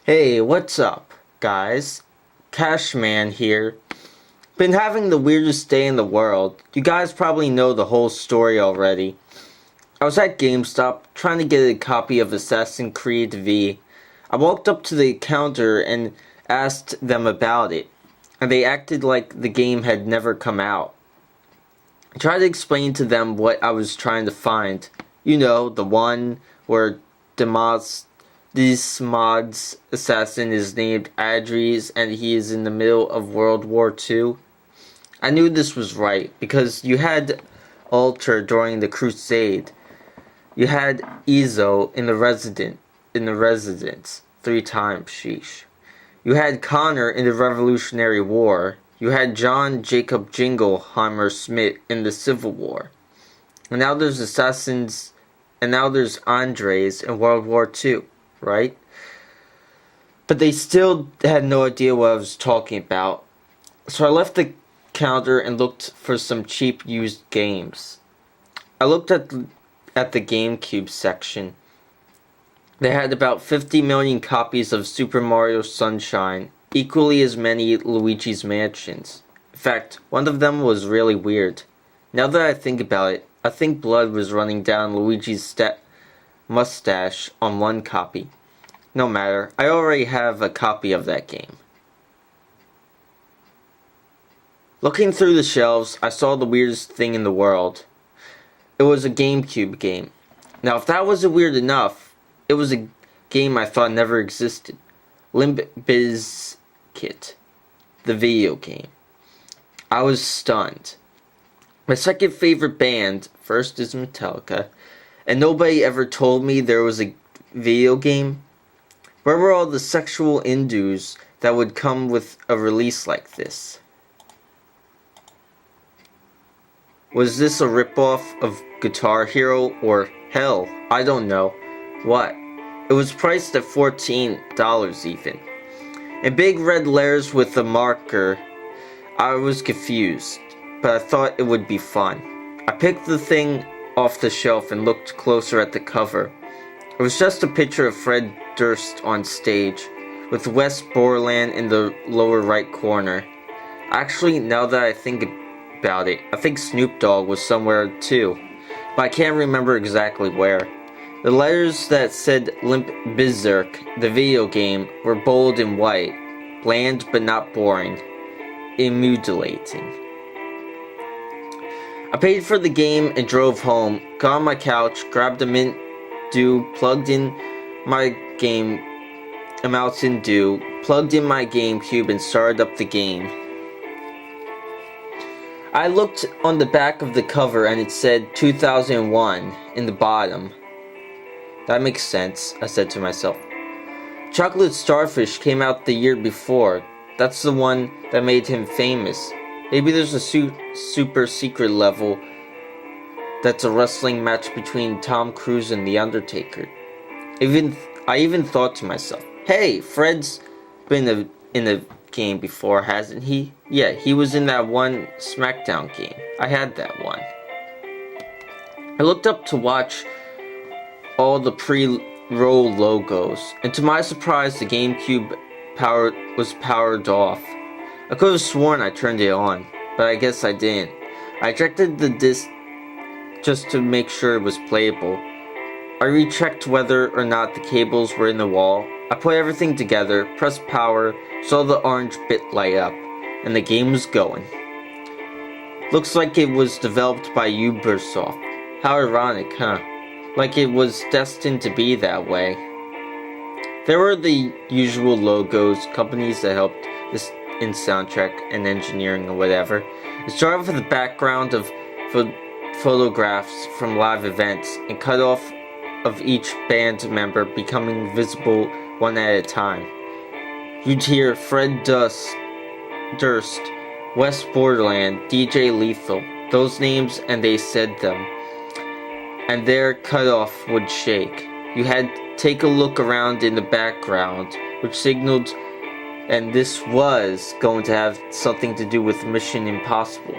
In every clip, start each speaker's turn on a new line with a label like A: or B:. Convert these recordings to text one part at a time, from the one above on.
A: Hey, what's up, guys? Cashman here. Been having the weirdest day in the world. You guys probably know the whole story already. I was at GameStop trying to get a copy of Assassin's Creed V. I walked up to the counter and asked them about it, and they acted like the game had never come out. I tried to explain to them what I was trying to find. You know, the one where this mod's assassin is named Adries and he is in the middle of World War II. I knew this was right because you had Alter during the Crusade. You had Ezo in the residence 3 times, sheesh. You had Connor in the Revolutionary War. You had John Jacob Jingleheimer Smith in the Civil War. And now there's Andres in World War II. Right? But they still had no idea what I was talking about. So I left the counter and looked for some cheap used games. I looked at the GameCube section. They had about 50 million copies of Super Mario Sunshine, equally as many Luigi's Mansions. In fact, one of them was really weird. Now that I think about it, I think blood was running down Luigi's mustache on one copy. No matter, I already have a copy of that game. Looking through the shelves, I saw the weirdest thing in the world. It was a GameCube game. Now, if that wasn't weird enough, it was a game I thought never existed. Limp Bizkit, the video game. I was stunned. My second favorite band, first is Metallica, and nobody ever told me there was a video game. Where were all the sexual indues that would come with a release like this? Was this a ripoff of Guitar Hero or hell, I don't know what? It was priced at $14 even. In big red letters with a marker, I was confused, but I thought it would be fun. I picked the thing off the shelf and looked closer at the cover. It was just a picture of Fred Durst on stage, with West Borland in the lower right corner. Actually, now that I think about it, I think Snoop Dogg was somewhere too, but I can't remember exactly where. The letters that said Limp Bizkit, the video game, were bold and white, bland but not boring, immutilating. I paid for the game and drove home, got on my couch, grabbed a Mint Dew, plugged in my Mountain Dew, plugged in my GameCube and started up the game. I looked on the back of the cover and it said 2001 in the bottom. That makes sense, I said to myself. Chocolate Starfish came out the year before. That's the one that made him famous. Maybe there's a super secret level that's a wrestling match between Tom Cruise and The Undertaker. I even thought to myself, hey, Fred's been in a game before, hasn't he? Yeah, he was in that one SmackDown game. I had that one. I looked up to watch all the pre-roll logos, and to my surprise, the GameCube was powered off. I could have sworn I turned it on, but I guess I didn't. I ejected the disc just to make sure it was playable. I rechecked whether or not the cables were in the wall. I put everything together, pressed power, saw the orange bit light up, and the game was going. Looks like it was developed by Ubisoft. How ironic, huh? Like it was destined to be that way. There were the usual logos, companies that helped this in soundtrack and engineering or whatever. It started with the background of photographs from live events and cut off of each band member becoming visible one at a time. You'd hear Fred Durst, West Borderland, DJ Lethal, those names, and they said them. And their cutoff would shake. You had to take a look around in the background, which signaled and this was going to have something to do with Mission Impossible.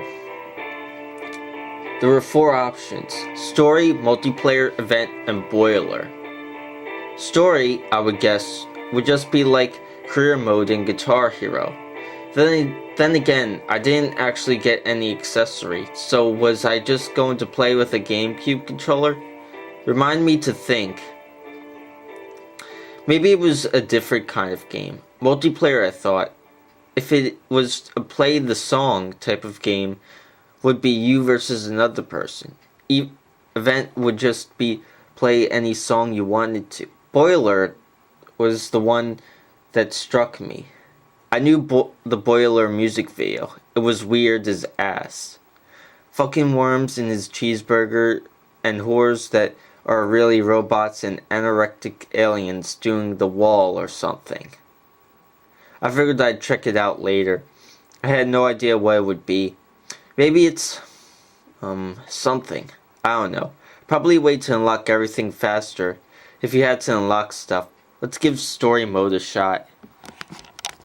A: There were 4 options: story, multiplayer, event, and boiler. Story, I would guess, would just be like career mode in Guitar Hero. Then again, I didn't actually get any accessory, so was I just going to play with a GameCube controller? Remind me to think. Maybe it was a different kind of game. Multiplayer, I thought. If it was a play the song type of game, would be you versus another person. Event would just be play any song you wanted to. Boiler was the one that struck me. I knew the Boiler music video. It was weird as ass. Fucking worms in his cheeseburger and whores that are really robots and anorectic aliens doing the wall or something. I figured I'd check it out later. I had no idea what it would be. Maybe it's, something. I don't know. Probably a way to unlock everything faster if you had to unlock stuff. Let's give story mode a shot.